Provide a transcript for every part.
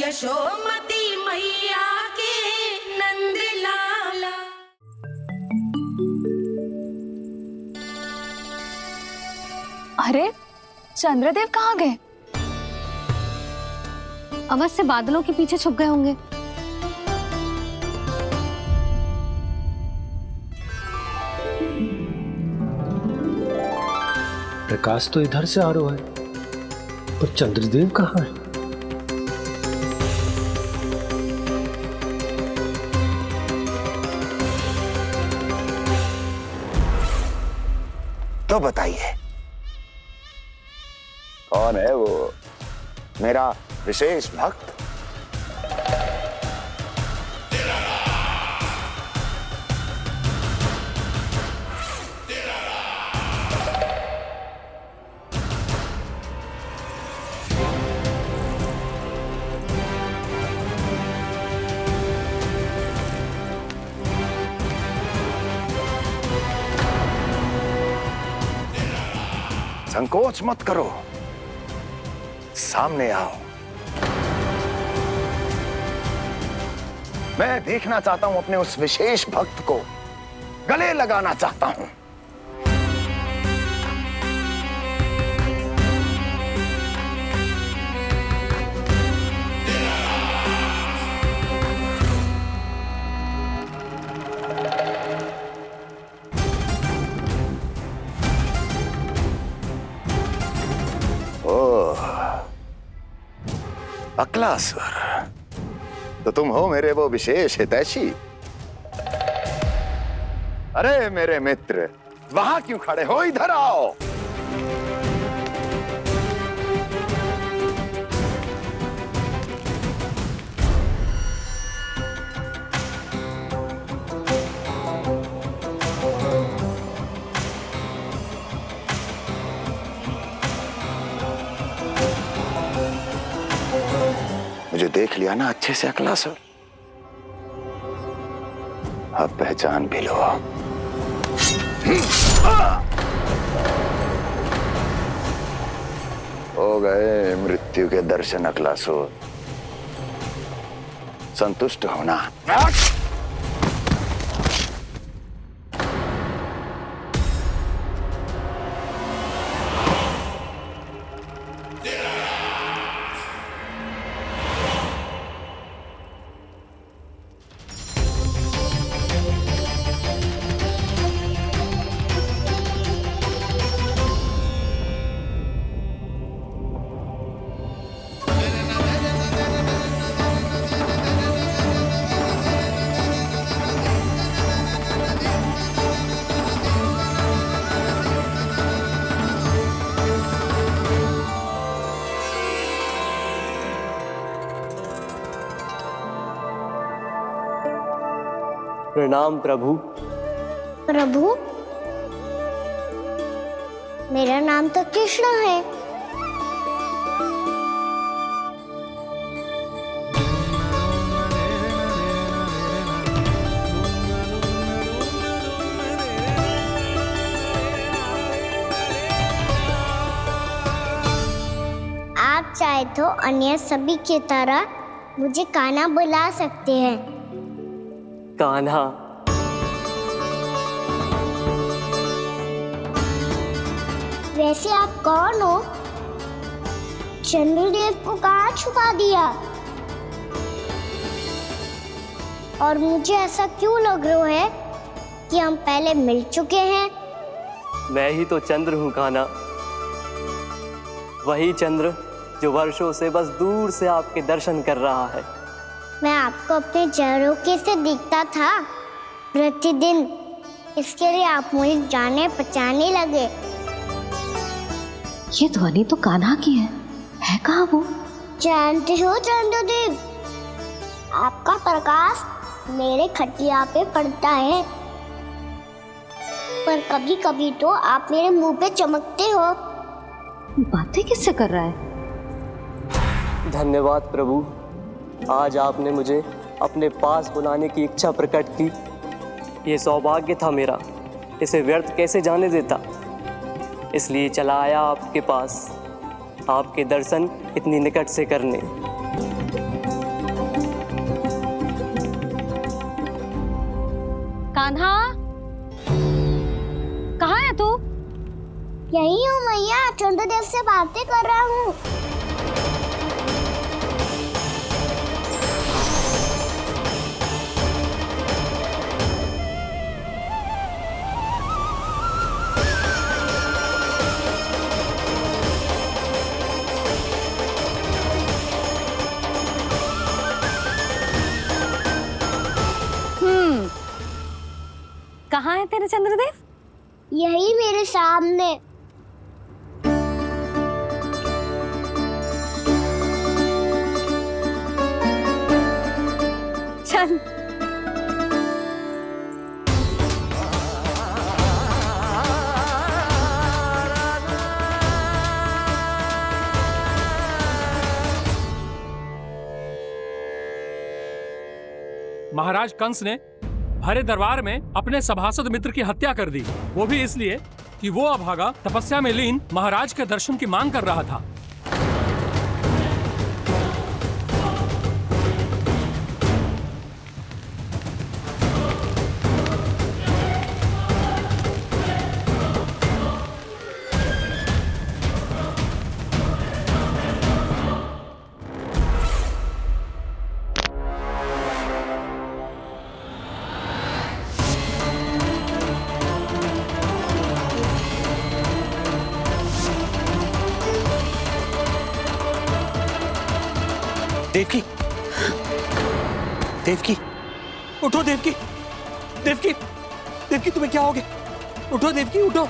यशोमती मैया के नंद लाला। अरे चंद्रदेव कहाँ गए? अवश्य बादलों के पीछे छुप गए होंगे। प्रकाश तो इधर से आ रहा है, पर चंद्रदेव कहाँ है? तो बताइए कौन है वो मेरा विशेष भक्त? संकोच मत करो, सामने आओ। मैं देखना चाहता हूं अपने उस विशेष भक्त को, गले लगाना चाहता हूं। अक्लासुर, तो तुम हो मेरे वो विशेष हितैषी। अरे मेरे मित्र, वहां क्यों खड़े हो? इधर आओ। मुझे देख लिया ना अच्छे से अक्लासुर? अब पहचान भी लो। हो गए मृत्यु के दर्शन अक्लासुर, संतुष्ट होना। प्रणाम प्रभु। प्रभु, मेरा नाम तो कृष्ण है। आप चाहे तो अन्य सभी की तरह मुझे कान्हा बुला सकते हैं। कान्हा? वैसे आप कौन हो? चंद्रदेव को कहाँ छुपा दिया? और मुझे ऐसा क्यों लग रहा है कि हम पहले मिल चुके हैं? मैं ही तो चंद्र हूँ कान्हा, वही चंद्र जो वर्षों से बस दूर से आपके दर्शन कर रहा है। मैं आपको अपने झरोखे से दिखता था प्रतिदिन, इसके लिए आप मुझे जाने पहचाने लगे। ये ध्वनि तो कान्हा की है कहाँ वो? जानते हो चंद्रदेव, आपका प्रकाश मेरे खटिया पे पड़ता है, पर कभी कभी तो आप मेरे मुंह पे चमकते हो। बातें किससे कर रहा है? धन्यवाद प्रभु, आज आपने मुझे अपने पास बुलाने की इच्छा प्रकट की। ये सौभाग्य था मेरा, इसे व्यर्थ कैसे जाने देता। इसलिए चला आया आपके पास, आपके दर्शन इतनी निकट से करने। कान्हा, कहाँ है तू? यही हूँ मैया, चंद्रदेव से बातें कर रहा हूँ। कहाँ है तेरे चंद्रदेव? यही मेरे सामने। चल। महाराज कंस ने भरे दरबार में अपने सभासद मित्र की हत्या कर दी, वो भी इसलिए कि वो अभागा तपस्या में लीन महाराज के दर्शन की मांग कर रहा था। देवकी, देवकी, उठो देवकी, देवकी, देवकी तुम्हें क्या हो गया? उठो देवकी, उठो।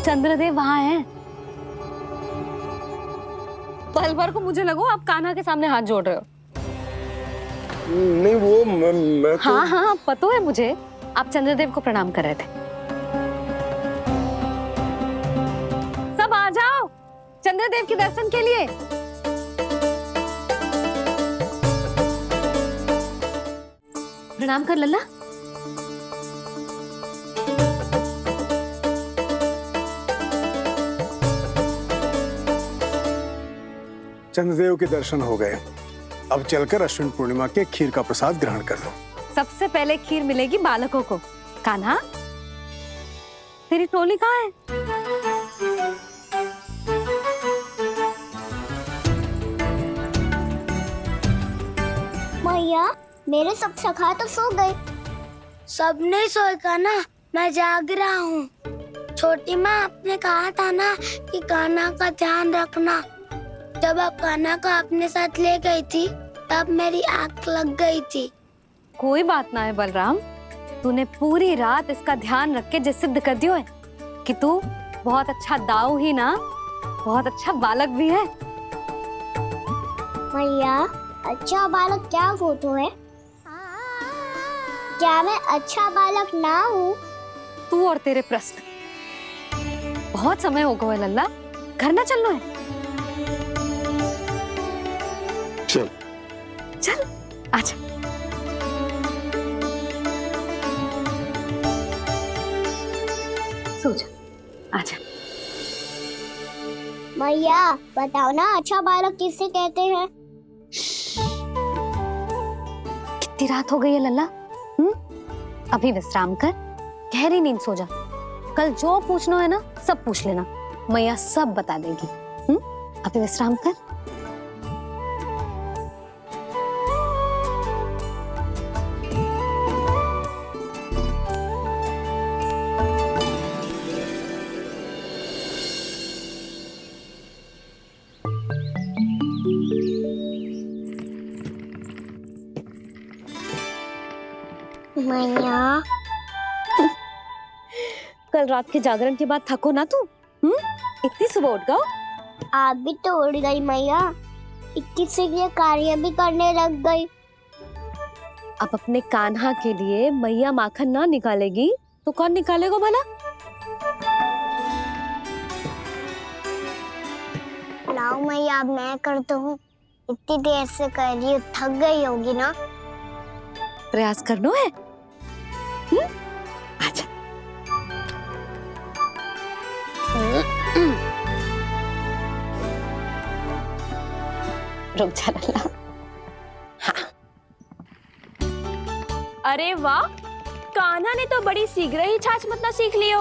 चंद्रदेव वहाँ हैं। पल भर को मुझे लगो आप कान्हा के सामने हाथ जोड़ रहे हो। नहीं वो मैं तो... हाँ हाँ पता है मुझे, आप चंद्रदेव को प्रणाम कर रहे थे। सब आ जाओ चंद्रदेव के दर्शन के लिए। प्रणाम कर लल्ला। चंद्रदेव के दर्शन हो गए, अब चलकर अश्विन पूर्णिमा के खीर का प्रसाद ग्रहण कर लो। सबसे पहले खीर मिलेगी बालकों को। कान्हा, तेरी टोली कहाँ है? मैया, मेरे सब सखा तो सो गए। सब नहीं सोए का ना, मैं जाग रहा हूँ। छोटी माँ, आपने कहा था ना कि कान्हा का ध्यान रखना। जब आप कान्हा को अपने साथ ले गई थी, तब मेरी आँख लग गई थी। कोई बात ना है बलराम, तूने पूरी रात इसका ध्यान रख के जो सिद्ध कर दियो है कि तू बहुत अच्छा दाऊ ही ना, बहुत अच्छा बालक भी है। मैया, अच्छा बालक क्या फोटो है? क्या मैं अच्छा बालक ना हूँ? तू और तेरे प्रश्न। बहुत समय हो गया लल्ला, घर ना चलना है? चल चल आजा। सो जा, आजा। मैया, बताओ ना अच्छा बालक किसे कहते हैं? कितनी रात हो गई है लल्ला? अभी विश्राम कर, गहरी नींद सो जा। कल जो पूछना है ना सब पूछ लेना, मैया सब बता देगी। अभी विश्राम कर। मैया, कल रात के जागरण के बाद थको ना तू? इतनी सुबह उठ गओ? आप भी तो उड़ गई मैया, 21 से ये कार्य भी करने लग गई। अब अपने कान्हा के लिए मैया माखन ना निकालेगी तो कौन निकालेगा भला? लाओ मैया, अब मैं करता हूँ। इतनी देर से कर रही हूँ, थक गई होगी ना? प्रयास करना है। आजा। रुक जा लल्ला। अरे वाह, कान्हा ने तो बड़ी शीघ्र ही छाछ मतना सीख लियो।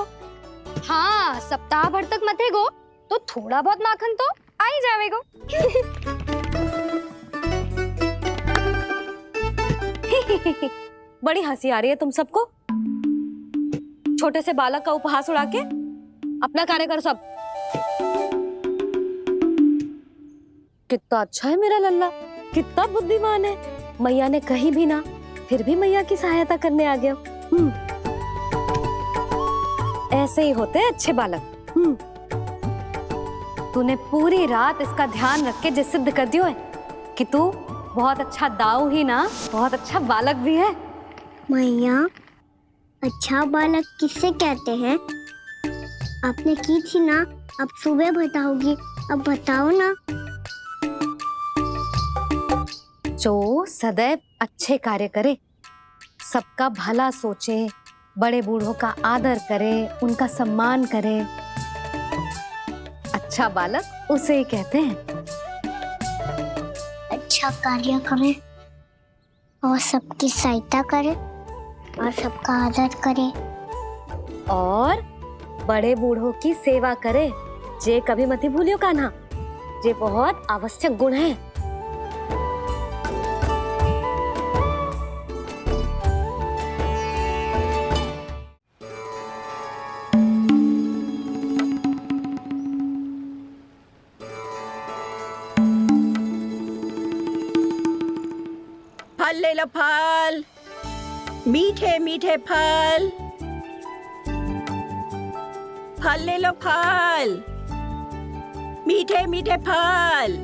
हाँ, सप्ताह भर तक मतेगो तो थोड़ा बहुत माखन तो आ ही जावेगो। बड़ी हंसी आ रही है तुम सबको। छोटे से बालक का उपहास उड़ा के अपना कार्य करो सब। कितना अच्छा है मेरा लल्ला, कितना बुद्धिमान है। मैया ने कही भी ना, फिर भी मैया की सहायता करने आ गया। ऐसे ही होते हैं अच्छे बालक। तूने पूरी रात इसका ध्यान रख के जो सिद्ध कर दियो है कि तू बहुत अच्छा दाऊ ही ना, बहुत अच्छा बालक भी है। मैया, अच्छा बालक किससे कहते हैं? आपने की थी ना, अब सुबह बताओगी, अब बताओ ना। जो सदैव अच्छे कार्य करे, सबका भला सोचे, बड़े बूढ़ों का आदर करे, उनका सम्मान करे, अच्छा बालक उसे ही कहते हैं। अच्छा कार्य करे और सबकी सहायता करे और सबका आदर करे और बड़े बूढ़ों की सेवा करे। जे कभी मत भूलियो कान्हा, जे बहुत आवश्यक गुण है। फल ले लो, फल, मीठे मीठे फल। फल ले लो, फल, मीठे मीठे फल।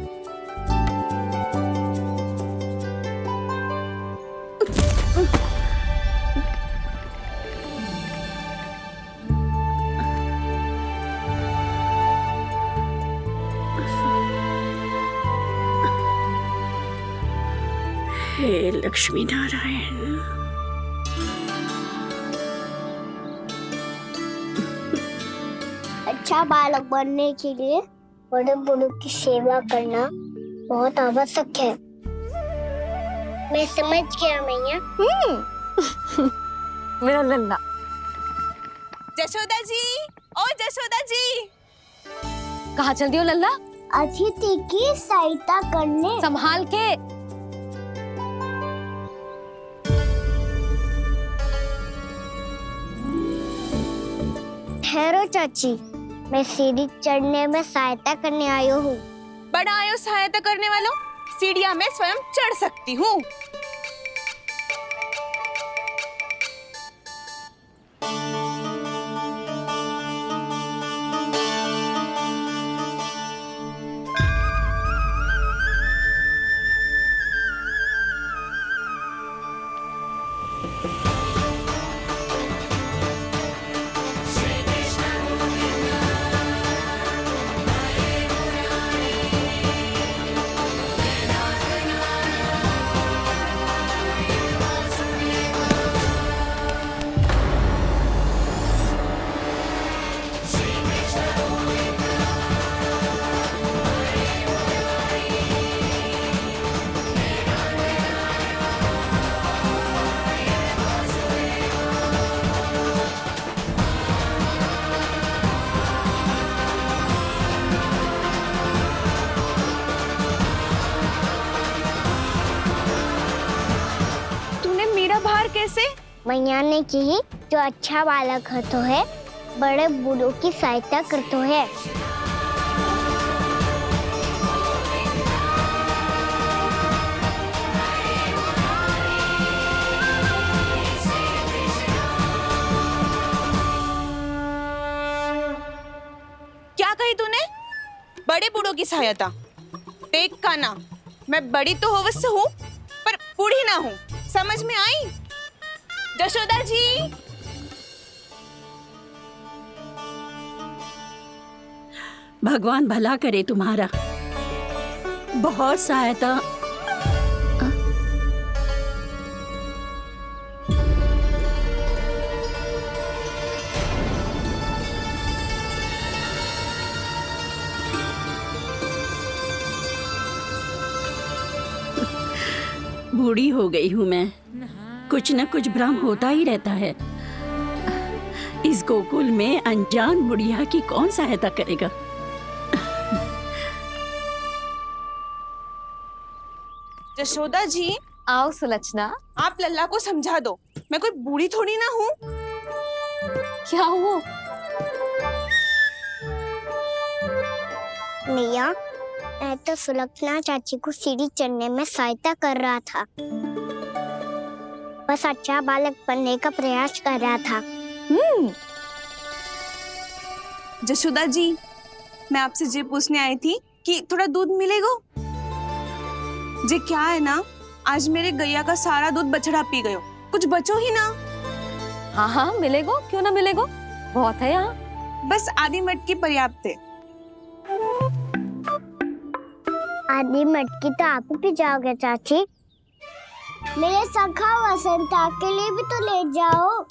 हे लक्ष्मी नारायण। अच्छा बालक बनने के लिए बड़े बूढ़ों की सेवा करना बहुत आवश्यक है। मैं समझ गया मैया। मेरा लल्ला। जशोदा जी, ओ जशोदा जी। कहाँ चल दियो लल्ला? अतिथि की सहायता करने। संभाल के। ठहरो चाची, मैं सीढ़ी चढ़ने में सहायता करने आई हूँ। बड़ा आयो सहायता करने वालों, सीढ़ियां मैं स्वयं चढ़ सकती हूँ। कैसे? मैया ने कही जो अच्छा बालक होतो है बड़े बूढ़ों की सहायता करतो है। क्या कही तूने? बड़े बूढ़ों की सहायता? देख कान्हा, मैं बड़ी तो अवश्य हूँ पर बूढ़ी ना हूँ, समझ में आई? जशोदा जी, भगवान भला करे तुम्हारा। बहुत सहायता। बूढ़ी हो गई हूँ मैं, कुछ न कुछ भ्रम होता ही रहता है। इस गोकुल में अनजान बुढ़िया की कौन सहायता करेगा? जशोदा जी, आओ सुलक्षणा। आप लल्ला को समझा दो, मैं कोई बूढ़ी थोड़ी ना हूँ। क्या हुआ? मैया, मैं तो सुलक्षणा चाची को सीढ़ी चढ़ने में सहायता कर रहा था, बस अच्छा बालक बनने का प्रयास कर रहा था। जशोदा जी, मैं आपसे ये पूछने आई थी कि थोड़ा दूध मिलेगा? जे क्या है ना, आज मेरे गैया का सारा दूध बछड़ा पी गयो, कुछ बचो ही ना। हाँ हाँ मिलेगो, क्यों ना मिलेगो, बहुत है यहाँ। बस आधी मटकी पर्याप्त है। आधी मटकी तो आप ही पी जाओगे चाची। मेरे सखा वसंता के लिए भी तो ले जाओ।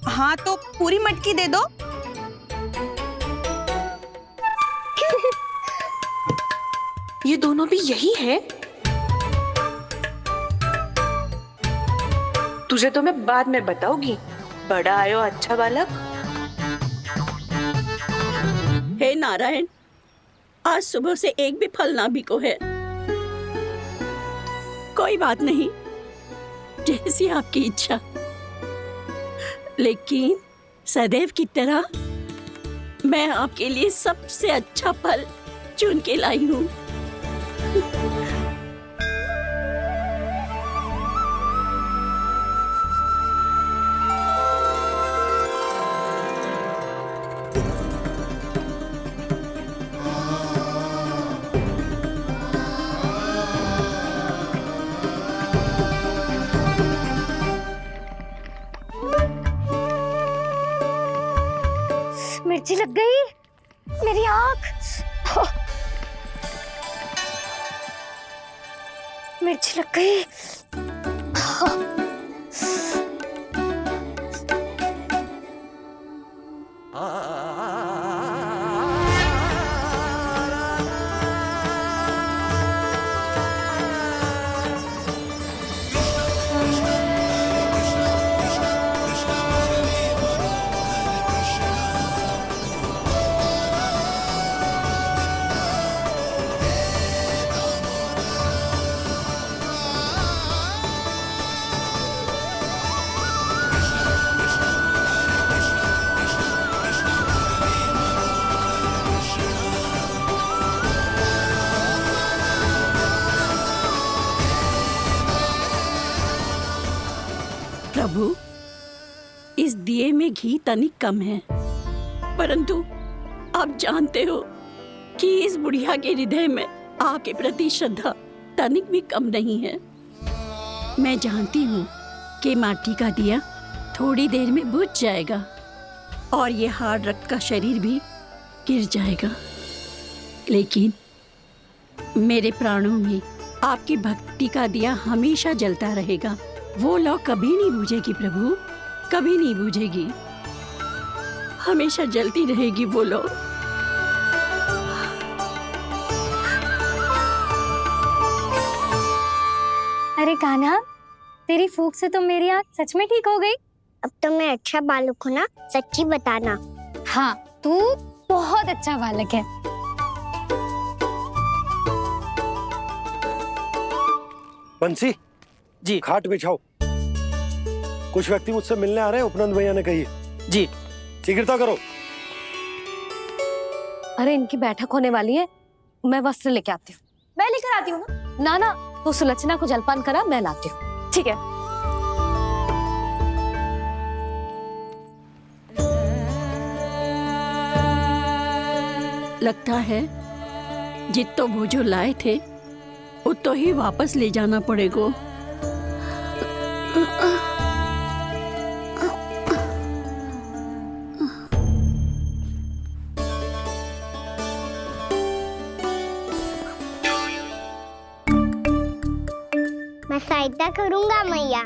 हाँ तो पूरी मटकी दे दो। ये दोनों भी यही है। तुझे तो मैं बाद में बताऊंगी, बड़ा आयो अच्छा बालक। हे नारायण, आज सुबह से एक भी फल ना बिको है। कोई बात नहीं, जैसी आपकी इच्छा, लेकिन सदैव की तरह मैं आपके लिए सबसे अच्छा फल चुन के लाई हूँ। मिर्ची लग गई मेरी आँख। मिर्ची लग गई। प्रभु, इस दिए में घी तनिक कम है, परंतु आप जानते हो कि इस बुढ़िया के हृदय में आपके प्रति श्रद्धा तनिक भी कम नहीं है। मैं जानती हूँ कि माटी का दिया थोड़ी देर में बुझ जाएगा और ये हार्ड रक्त का शरीर भी गिर जाएगा, लेकिन मेरे प्राणों में आपकी भक्ति का दिया हमेशा जलता रहेगा। वो लौ कभी नहीं बुझेगी प्रभु, कभी नहीं बुझेगी, हमेशा जलती रहेगी वो लौ। अरे कान्हा, तेरी फूंक से तो मेरी आँख सच में ठीक हो गई। अब तो मैं अच्छा बालक हूँ ना, सच्ची बताना। हाँ, तू बहुत अच्छा बालक है। बंसी जी खाट बिछाओ, कुछ व्यक्ति मुझसे मिलने आ रहे हैं, उपनंद भैया ने कही। जी शीघ्रता करो। अरे इनकी बैठक होने वाली है, मैं वस्त्र लेके आती हूँ। मैं लेकर आती हूँ ना। ना ना, तू सुलक्षणा को जलपान करा, मैं लाती हूँ। ठीक है। लगता है जितो भोजो लाए थे उतो ही वापस ले जाना पड़ेगा। मैं सहायता करूंगा मैया।